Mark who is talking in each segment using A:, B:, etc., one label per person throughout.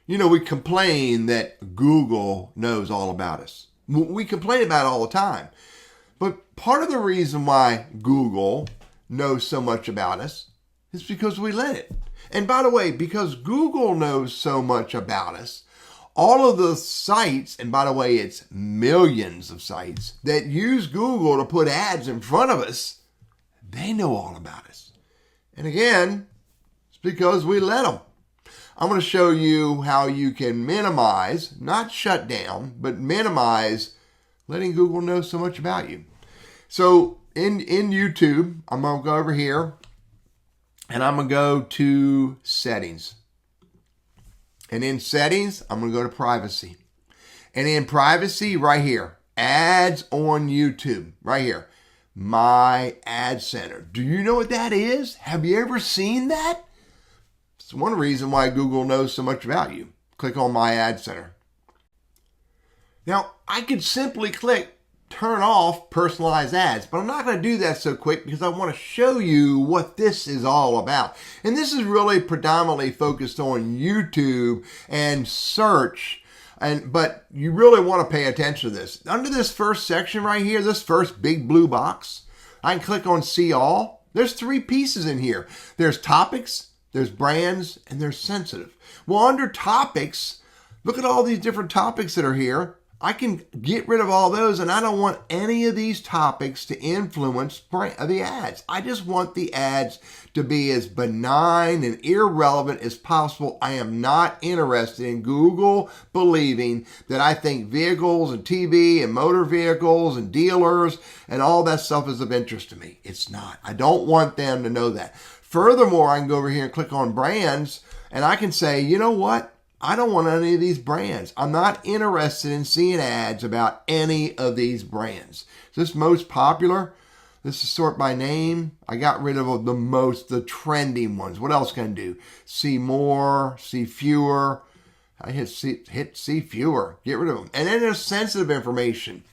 A: You know, we complain that Google knows all about us. We complain about it all the time. But part of the reason why Google knows so much about us is because we let it. And by the way, because Google knows so much about us, all of the sites, and by the way, it's millions of sites that use Google to put ads in front of us, they know all about us. And again, it's because we let them. I'm going to show you how you can minimize, not shut down, but minimize letting Google know so much about you. So in YouTube, I'm going to go over here and I'm going to go to settings. And in settings, I'm going to go to privacy. And in privacy, right here, ads on YouTube, right here, my ad center. Do you know what that is? Have you ever seen that? It's one reason why Google knows so much about you. Click on my ad center. Now, I could simply click turn off personalized ads, but I'm not going to do that so quick because I want to show you what this is all about. And this is really predominantly focused on YouTube and search, but you really want to pay attention to this. Under this first section right here, this first big blue box, I can click on see all. There's 3 pieces in here. There's topics, there's brands, and there's sensitive. Well, under topics, look at all these different topics that are here. I can get rid of all those, and I don't want any of these topics to influence the ads. I just want the ads to be as benign and irrelevant as possible. I am not interested in Google believing that I think vehicles and TV and motor vehicles and dealers and all that stuff is of interest to me. It's not. I don't want them to know that. Furthermore, I can go over here and click on brands, and I can say, you know what? I don't want any of these brands. I'm not interested in seeing ads about any of these brands. Is this most popular? This is sort by name. I got rid of the trending ones. What else can I do? See more, see fewer. I hit see fewer. Get rid of them. And then there's sensitive information.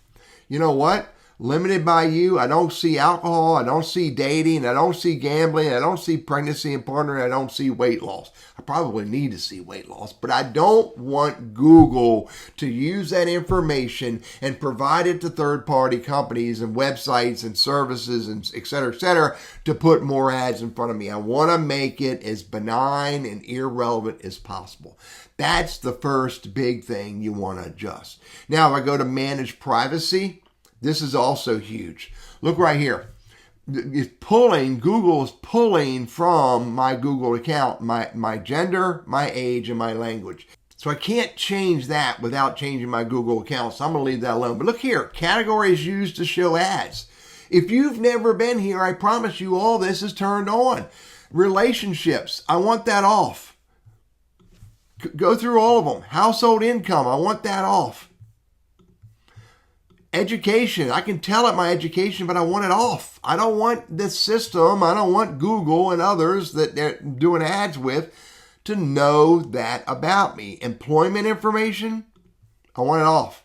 A: You know what? Limited by you. I don't see alcohol. I don't see dating. I don't see gambling. I don't see pregnancy and partnering. I don't see weight loss. I probably need to see weight loss, but I don't want Google to use that information and provide it to third-party companies and websites and services and et cetera, to put more ads in front of me. I want to make it as benign and irrelevant as possible. That's the first big thing you want to adjust. Now, if I go to manage privacy, this is also huge. Look right here. Google is pulling from my Google account, my gender, my age, and my language. So I can't change that without changing my Google account. So I'm going to leave that alone. But look here, categories used to show ads. If you've never been here, I promise you all this is turned on. Relationships, I want that off. Go through all of them. Household income, I want that off. Education, I can tell it my education, but I want it off. I don't want this system, I don't want Google and others that they're doing ads with to know that about me. Employment information, I want it off.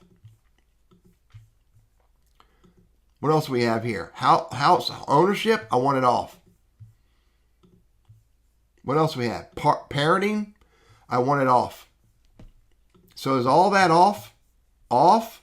A: What else do we have here? House ownership, I want it off. What else do we have? Parenting, I want it off. So is all that off? Off.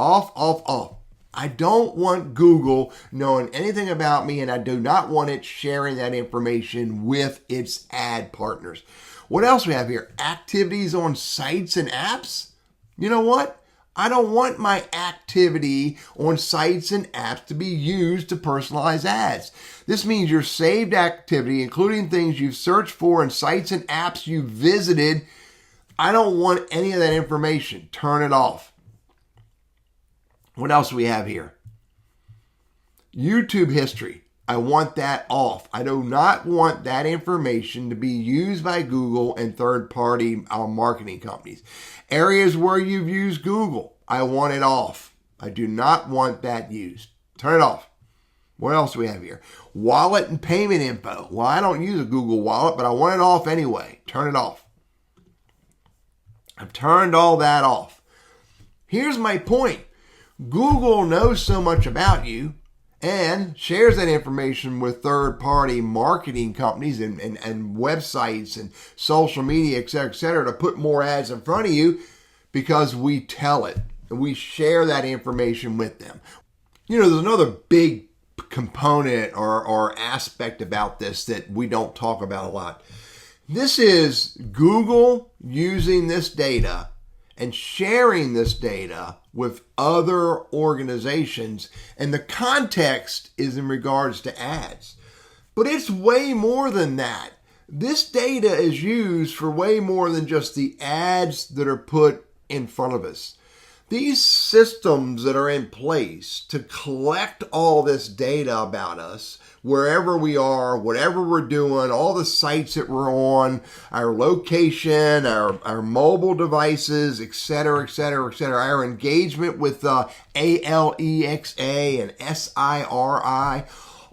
A: I don't want Google knowing anything about me, and I do not want it sharing that information with its ad partners. What else we have here? Activities on sites and apps. You know what? I don't want my activity on sites and apps to be used to personalize ads. This means your saved activity, including things you've searched for in sites and apps you've visited. I don't want any of that information. Turn it off. What else do we have here? YouTube history. I want that off. I do not want that information to be used by Google and third-party marketing companies. Areas where you've used Google, I want it off. I do not want that used. Turn it off. What else do we have here? Wallet and payment info. Well, I don't use a Google wallet, but I want it off anyway. Turn it off. I've turned all that off. Here's my point. Google knows so much about you, and shares that information with third-party marketing companies and websites and social media, et cetera, to put more ads in front of you because we tell it and we share that information with them. You know, there's another big component or aspect about this that we don't talk about a lot. This is Google using this data and sharing this data with other organizations. And the context is in regards to ads. But it's way more than that. This data is used for way more than just the ads that are put in front of us. These systems that are in place to collect all this data about us, wherever we are, whatever we're doing, all the sites that we're on, our location, our mobile devices, et cetera, our engagement with ALEXA and SIRI,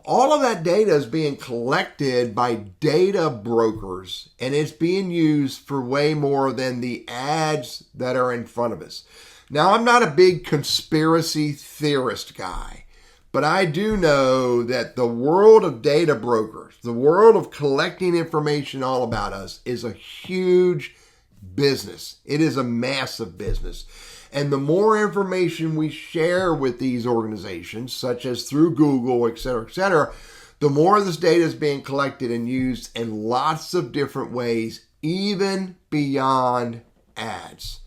A: all of that data is being collected by data brokers, and it's being used for way more than the ads that are in front of us. Now, I'm not a big conspiracy theorist guy, but I do know that the world of data brokers, the world of collecting information all about us, is a huge business. It is a massive business. And the more information we share with these organizations, such as through Google, et cetera, the more this data is being collected and used in lots of different ways, even beyond ads.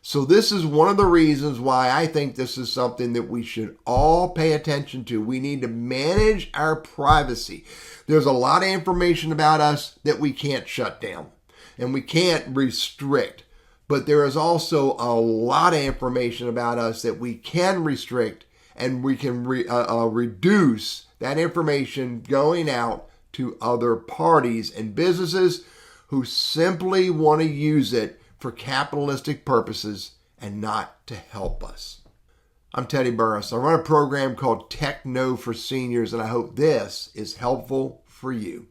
A: So this is one of the reasons why I think this is something that we should all pay attention to. We need to manage our privacy. There's a lot of information about us that we can't shut down and we can't restrict. But there is also a lot of information about us that we can restrict, and we can reduce that information going out to other parties and businesses who simply want to use it for capitalistic purposes and not to help us. I'm Teddy Burris. I run a program called Techno for Seniors, and I hope this is helpful for you.